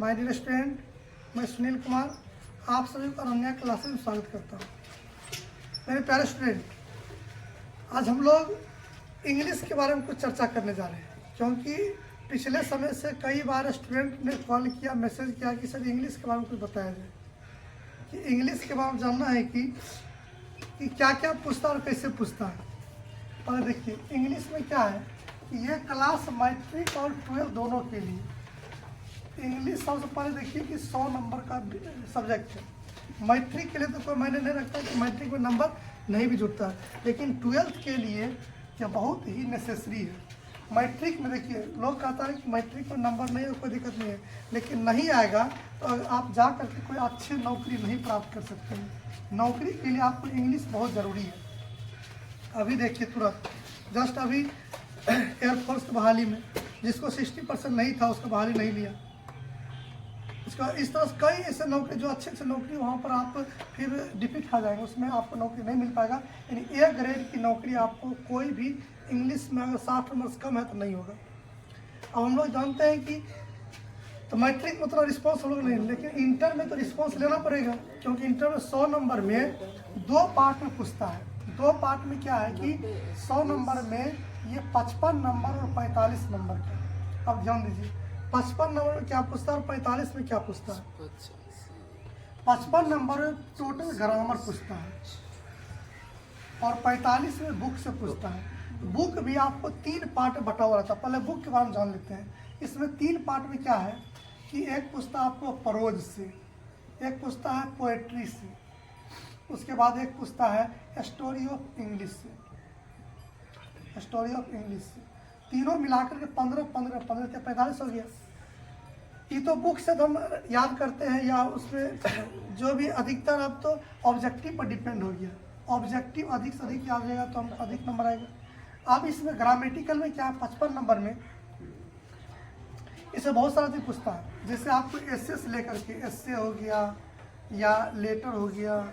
My dear student, मैं सुनील कुमार आप सभी को अनन्या क्लासेस में स्वागत करता हूँ। मेरे प्यारे स्टूडेंट, आज हम लोग इंग्लिश के बारे में कुछ चर्चा करने जा रहे हैं, क्योंकि पिछले समय से कई बार स्टूडेंट ने कॉल किया, मैसेज किया कि सर इंग्लिश के बारे में कुछ बताया जाए, कि इंग्लिश के बारे में जानना है कि क्या क्या पूछता है और कैसे पूछता है। और देखिए इंग्लिश में क्या है कि ये क्लास मैट्रिक और 12 दोनों के लिए इंग्लिश सबसे पहले देखिए कि 100 नंबर का सब्जेक्ट है। मैट्रिक के लिए तो कोई मायने नहीं रखता कि मैट्रिक में नंबर नहीं भी जुड़ता है, लेकिन 12th के लिए यह बहुत ही नेसेसरी है। मैट्रिक में देखिए लोग कहता है कि मैट्रिक में नंबर नहीं है, कोई दिक्कत नहीं है, लेकिन नहीं आएगा तो आप जा करके कोई अच्छी नौकरी नहीं प्राप्त कर सकते हैं। नौकरी के लिए आपको इंग्लिश बहुत ज़रूरी है। अभी देखिए तुरंत जस्ट अभी एयरफोर्स की बहाली में जिसको 60% नहीं था उसका बहाली नहीं लिया। इसका इस तरह से कई ऐसे नौकरी जो अच्छे नौकरी वहाँ पर आप फिर डिफिट खा जाएंगे, उसमें आपको नौकरी नहीं मिल पाएगा। यानी ए ग्रेड की नौकरी आपको कोई भी इंग्लिश में अगर 60 नंबर कम है तो नहीं होगा। अब हम लोग जानते हैं कि तो मैट्रिक में तो रिस्पॉन्स हम लोग नहीं, लेकिन इंटर में तो रिस्पॉन्स लेना पड़ेगा, क्योंकि इंटर में 100 नंबर में 2 पार्ट में पूछता है। 2 पार्ट में क्या है कि 100 नंबर में ये 55 नंबर और 45 नंबर का। अब ध्यान दीजिए 55 नंबर में क्या पूछता है और 45 में क्या पूछता है। 55 नंबर में टोटल ग्रामर पूछता है और 45 में बुक से पूछता है। बुक भी आपको 3 पार्ट में बटा हुआ रहता है। पहले बुक के बारे में जान लेते हैं। इसमें 3 पार्ट में क्या है कि एक पूछता है आपको प्रोज से, एक पूछता है पोएट्री से, उसके बाद एक पूछता है स्टोरी ऑफ इंग्लिश से। स्टोरी ऑफ इंग्लिश से तीनों मिलाकर के 15 15 15 45 हो गया। ये तो बुक से तो हम याद करते हैं, या उसमें जो भी अधिकतर अब तो ऑब्जेक्टिव पर डिपेंड हो गया। ऑब्जेक्टिव अधिक से अधिक याद रहेगा तो हमको अधिक नंबर आएगा। अब इसमें ग्रामेटिकल में क्या है, 55 नंबर में इसे बहुत सारा चीज़ पूछता है। जैसे आपको एस्से से लेकर के एस्से हो गया या लेटर हो गया,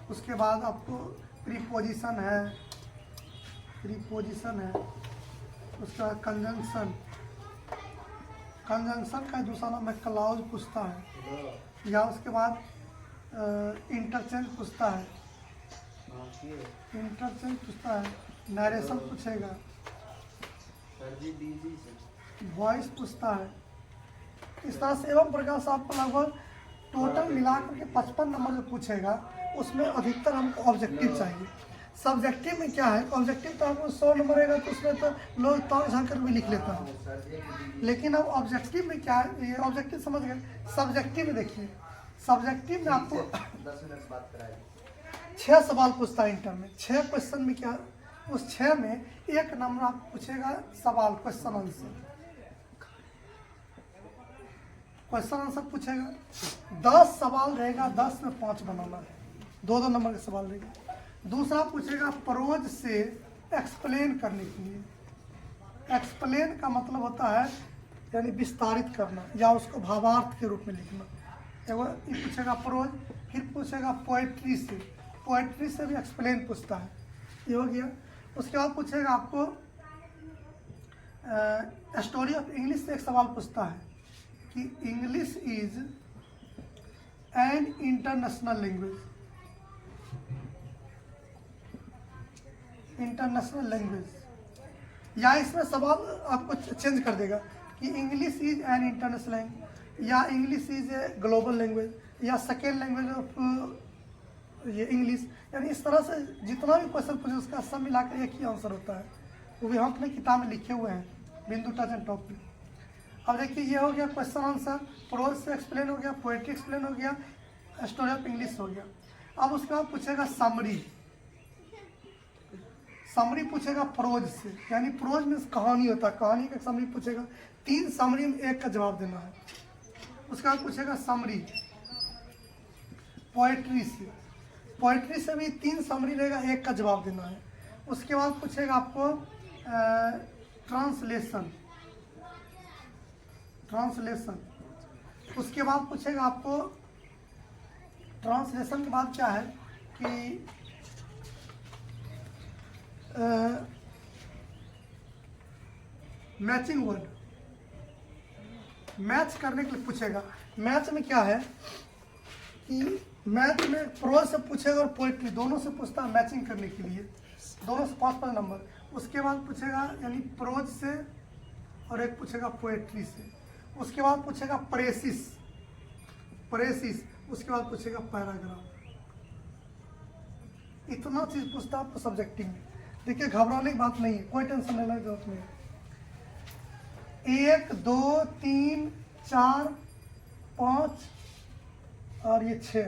उसके बाद आपको प्रीपोजिशन है, उसके बाद कंजंक्शन का दूसरा नाम है क्लाउज पूछता है, या उसके बाद इंटरचेंज पूछता है, नरेशन पूछेगा, वॉइस पूछता है। इस तरह से एवं प्रकार से आपको लगभग टोटल मिलाकर के 55 नंबर जो पूछेगा उसमें अधिकतर हमको ऑब्जेक्टिव चाहिए। सब्जेक्टिव में क्या है, ऑब्जेक्टिव तो आपको 100 नंबर रहेगा तो उसमें तो लोग ताक झांकर भी लिख लेता है, लेकिन अब ऑब्जेक्टिव में क्या है, ये ऑब्जेक्टिव समझ गए। सब्जेक्टिव में देखिए, सब्जेक्टिव में आपको 6 सवाल पूछता है इंटर में। 6 क्वेश्चन में क्या, उस 6 में 1 नंबर आपको पूछेगा सवाल, क्वेश्चन आंसर पूछेगा। 10 सवाल रहेगा, 10 में 5 बनाना है, 2 नंबर के सवाल रहेगा। दूसरा पूछेगा प्रोज से एक्सप्लेन करने के लिए। एक्सप्लेन का मतलब होता है यानी विस्तारित करना या उसको भावार्थ के रूप में लिखना। एगो ये पूछेगा प्रोज, फिर पूछेगा पोएट्री से, पोएट्री से भी एक्सप्लेन पूछता है, ये हो गया। उसके बाद पूछेगा आपको स्टोरी ऑफ इंग्लिश से एक सवाल पूछता है कि English is an international language. या इसमें सवाल आपको चेंज कर देगा कि English is an international language, या English is a global language, या सेकेंड लैंग्वेज ऑफ ये इंग्लिश। यानी इस तरह से जितना भी क्वेश्चन पूछे उसका सब मिलाकर एक ही आंसर होता है। वो भी हम अपने किताब में लिखे हुए हैं, बिंदु टच एंड टॉप में। अब देखिए ये हो गया क्वेश्चन आंसर, प्रोज से एक्सप्लेन हो गया, पोएट्री एक्सप्लेन हो गया, स्टोरी ऑफ इंग्लिश हो गया। अब उसके बाद पूछेगा समरी पूछेगा प्रोज से, यानी प्रोज में कहानी होता है, कहानी का समरी पूछेगा। 3 समरी में 1 का जवाब देना है। उसके बाद पूछेगा समरी पोएट्री से भी 3 समरी रहेगा, 1 का जवाब देना है। उसके बाद पूछेगा आपको ट्रांसलेशन। उसके बाद पूछेगा आपको ट्रांसलेशन के बाद क्या है कि मैचिंग वर्ड, मैच करने के लिए पूछेगा। मैच में क्या है कि मैच में प्रोज से पूछेगा और पोएट्री दोनों से पूछता है मैचिंग करने के लिए, दोनों से 5-5 नंबर। उसके बाद पूछेगा यानी प्रोज से और एक पूछेगा पोएट्री से। उसके बाद पूछेगा प्रेसिस, उसके बाद पूछेगा पैराग्राफ। इतना चीज पूछता है आपको सब्जेक्टिव में। देखिए घबराने की बात नहीं है, कोई टेंशन लेने की जरूरत नहीं है। 1 2 3 4 5 और ये 6,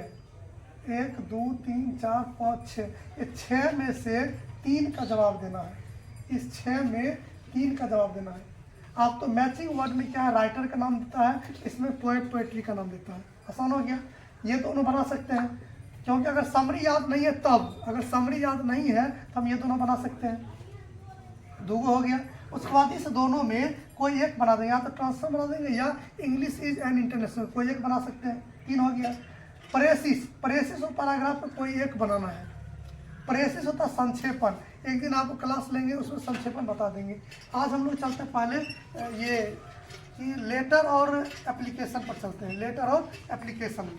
1 2 3 4 5 6, ये 6 में से 3 का जवाब देना है। इस 6 में 3 का जवाब देना है। आप तो मैचिंग वर्ड में क्या है, राइटर का नाम देता है, इसमें पोएट पोएट्री का नाम देता है। आसान हो गया। ये दोनों बना सकते हैं, क्योंकि अगर समरी याद नहीं है तब, अगर समरी याद नहीं है तो हम ये दोनों बना सकते हैं। 2 हो गया। उसके बाद इस दोनों में कोई एक बना देंगे, या तो ट्रांसफर बना देंगे या इंग्लिश इज एंड इंटरनेशनल, कोई एक बना सकते हैं। 3 हो गया। प्रेसिस और पैराग्राफ में कोई एक बनाना है। प्रेसिस होता है संक्षेपण, एक दिन आपको क्लास लेंगे उसमें संक्षेपण बता देंगे। आज हम लोग चलते हैं पहले ये कि लेटर और एप्लीकेशन पर चलते हैं। लेटर और एप्लीकेशन,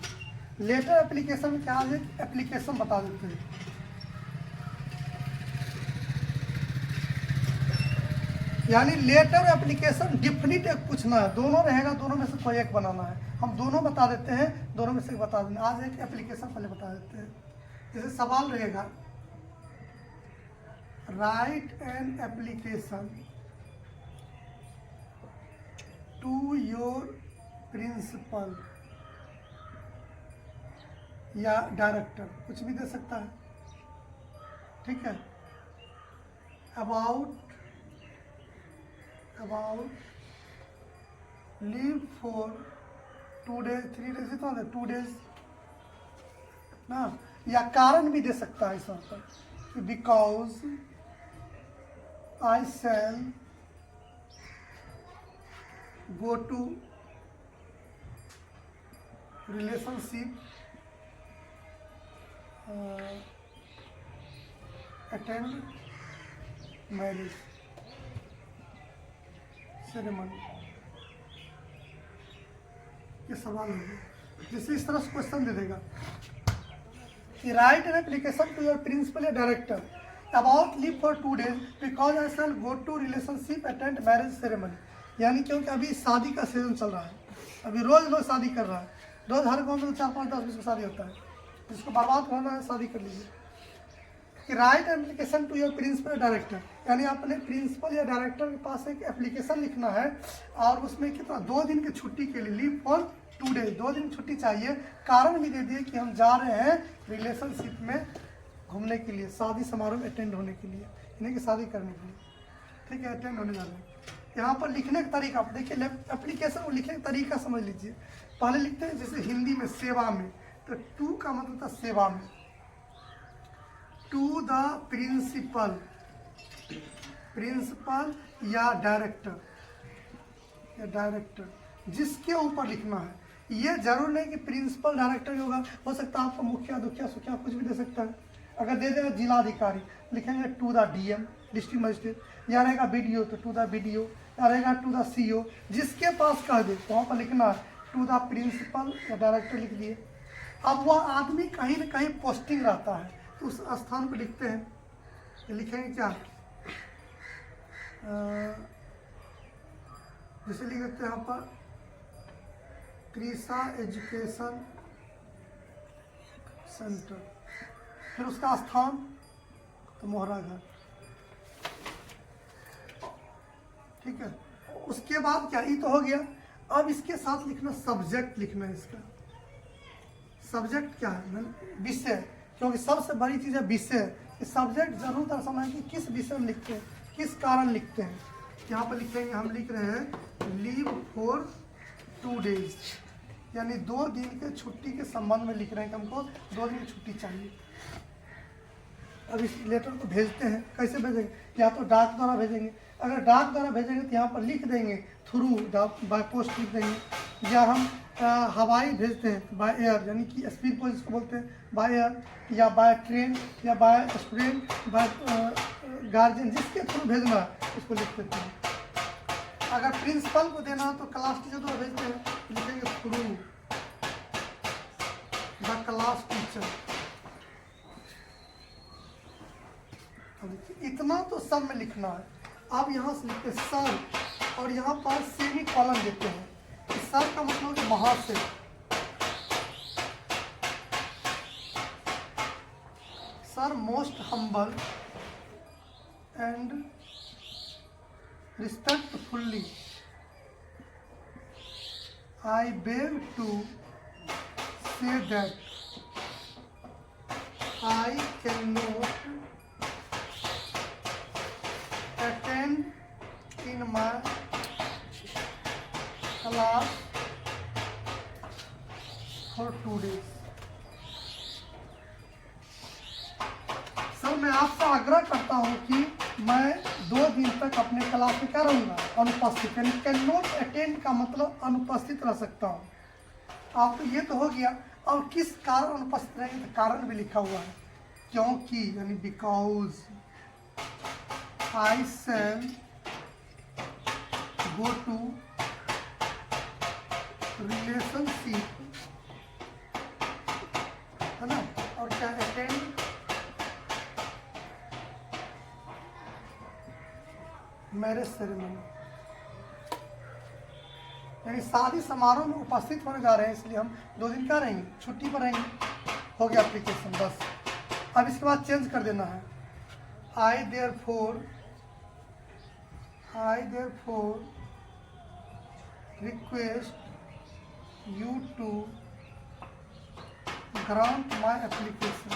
लेटर एप्लीकेशन में क्या है, एप्लीकेशन बता देते हैं। यानी लेटर और एप्लीकेशन डिफिनिट एक पूछना है, दोनों रहेगा, दोनों में से कोई एक बनाना है। हम दोनों बता देते हैं, दोनों में से बता देंगे। आज एक एप्लीकेशन पहले बता देते हैं। जैसे सवाल रहेगा, write an application to your principal या डायरेक्टर, कुछ भी दे सकता है, ठीक है। About leave for 2 days 3 days, इतना दे 2 days ना, या कारण भी दे सकता है इस वहाँ पर, because I shall go to relationship attend marriage ceremony. ये सवाल है, जैसे इस तरह से क्वेश्चन दे देगा कि write an application to your principal या director about leave for 2 days because I shall go to relationship attend marriage ceremony. यानी क्योंकि अभी शादी का सीजन चल रहा है, अभी रोज लोग शादी कर रहा है, रोज हर गाँव में 4 5 10 20 शादी होता है। जिसको बर्बाद करना है शादी कर लीजिए। कि write application to your principal director, यानी अपने प्रिंसिपल या डायरेक्टर के पास एक एप्लीकेशन लिखना है और उसमें कितना 2 दिन की छुट्टी के लिए, लीव फॉर 2 days, 2 दिन छुट्टी चाहिए। कारण भी दे दिए कि हम जा रहे हैं रिलेशनशिप में घूमने के लिए, शादी समारोह अटेंड होने के लिए, यानी कि शादी करने के लिए, ठीक है, अटेंड होने जा रहे हैं। यहाँ पर लिखने का तरीका देखिए, एप्लीकेशन को लिखने का तरीका समझ लीजिए। पहले लिखते हैं जैसे हिंदी में सेवा में, तो टू का मतलब था सेवा में, टू द प्रिंसिपल, प्रिंसिपल या डायरेक्टर, जिसके ऊपर लिखना है। ये जरूर नहीं कि प्रिंसिपल डायरेक्टर ही होगा, हो सकता है आपको मुखिया दुखिया सुखिया कुछ भी दे सकता है। अगर दे देगा जिलाधिकारी, लिखेंगे to the DM district magistrate, या रहेगा बीडीओ तो टू द बीडीओ, या रहेगा टू द सीओ, जिसके पास कह दे वहाँ पर लिखना है टू द प्रिंसिपल या डायरेक्टर लिख दिए। अब वह आदमी कहीं ना कहीं पोस्टिंग रहता है तो उस स्थान पर लिखते हैं, तो लिखेंगे क्या, जैसे लिख देते हैं यहाँ पर कृषा एजुकेशन सेंटर, फिर उसका स्थान तो मोहरा घर, ठीक है। उसके बाद क्या, ये तो हो गया। अब इसके साथ लिखना सब्जेक्ट लिखना है। इसका सब्जेक्ट क्या है, विषय, क्योंकि सबसे बड़ी चीज़ है विषय। इस सब्जेक्ट जरूर दर्शाना है कि किस विषय में लिखते हैं, किस कारण लिखते हैं। यहाँ पर लिखेंगे, हम लिख रहे हैं लीव फॉर 2 days, यानी 2 दिन के छुट्टी के संबंध में लिख रहे हैं कि हमको 2 दिन की छुट्टी चाहिए। अब इस लेटर को भेजते हैं, कैसे भेजेंगे, या तो डाक द्वारा भेजेंगे। अगर डाक द्वारा भेजेंगे तो यहाँ पर लिख देंगे थ्रू बाय पोस्ट लिख देंगे, या हम हवाई भेजते हैं बाय एयर, यानी कि स्पीड पोस्ट जिसको बोलते हैं, बाय एयर या बाय ट्रेन या बाय स्टूडेंट, बाय गार्जियन, जिसके थ्रू भेजना है उसको लिख देते हैं। अगर प्रिंसिपल को देना हो तो क्लास टीचर को भेजते हैं, लिखेंगे थ्रू द क्लास टीचर। इतना तो सब में लिखना है। अब यहाँ से लिखते सर और यहाँ पर सेमी कॉलन देते हैं। सर का मतलब है महाशय। Sir most humble and respectfully I beg to say that I cannot attend in my class for 2 days। Sir मैं आपसे आग्रह करता हूं कि मैं 2 दिन तक अपने क्लास में क्या रहूँगा, अनुपस्थित। यानी कैन नॉट अटेंड का मतलब अनुपस्थित रह सकता हूँ। आप तो ये तो हो गया। और किस कारण अनुपस्थित रहेंगे, तो कारण भी लिखा हुआ है, क्योंकि यानी because I shall go to relationship, है ना, और क्या अटेंड मैरिज सेरेमनी, यानी शादी समारोह में उपस्थित होने जा रहे हैं, इसलिए हम 2 दिन क्या रहेंगे, छुट्टी पर रहेंगे। हो गया एप्लीकेशन बस। अब इसके बाद चेंज कर देना है। I therefore request you to grant my application.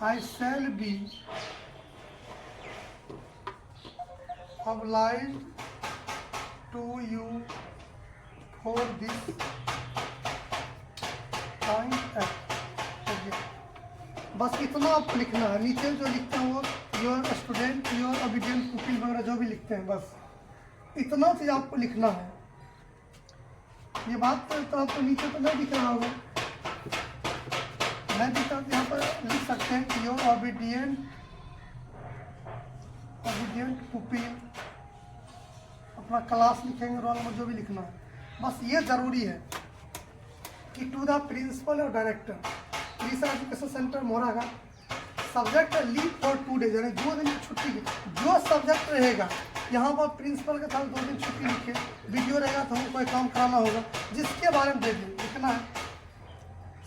I shall be obliged to you for this kind act। बस इतना आपको लिखना है। नीचे जो लिखते हैं वो your student, your obedient pupil वगैरह जो भी लिखते हैं, बस इतना चीज़ आपको लिखना है। ये बात तो आपको नीचे तो नहीं दिख रहा होगा, मैं भी तब यहाँ पर लिख सकते हैं कि योर ओबीडिएंट पुपिल, अपना क्लास लिखेंगे, रोल नंबर जो भी लिखना है। बस ये ज़रूरी है कि टू द प्रिंसिपल और डायरेक्टर रीसा एजुकेशन सेंटर मोरागा, सब्जेक्ट लीव फॉर 2 डेज, यानी 2 दिन की छुट्टी की जो सब्जेक्ट रहेगा, यहाँ पर प्रिंसिपल के साथ 2 दिन छुट्टी लिखे, वीडियो रहेगा तो हमको कोई काम कराना होगा, जिसके बारे में दे दें लिखना है।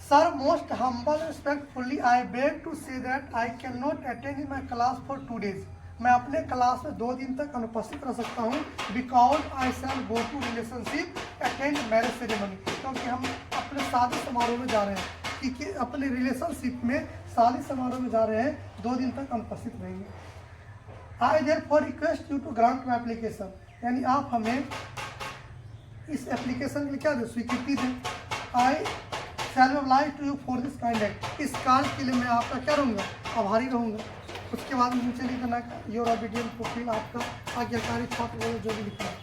Sir, most humble respectfully I beg to say that I cannot attend in my class for 2 days। मैं अपने क्लास में 2 दिन तक अनुपस्थित रह सकता हूँ। Because I shall go to relationship attend marriage ceremony, क्योंकि हम अपने शादी समारोह में जा रहे हैं, कि अपने रिलेशनशिप में शादी समारोह में जा रहे हैं, 2 दिन तक अनुपस्थित रहेंगे। I therefore request you to grant my application, यानी आप हमें इस एप्लीकेशन के लिए क्या दें, स्वीकृति दें। I shall be obliged to you for this kind act, इस कार्य के लिए मैं आपका क्या रहूँगा, आभारी रहूँगा। उसके बाद नीचे लिख देना योर ओबीडिएंट पुपिल, आपका आज्ञाकारी छात्र वगैरह जो भी लिखना है।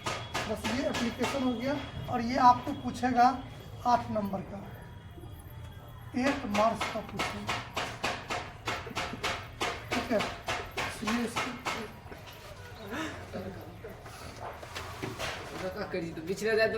बस ये एप्लीकेशन हो गया। और ये आपको पूछेगा 8 नंबर का, 8 मार्क्स का पूछेगा, ठीक है। करी तो पिछले जाते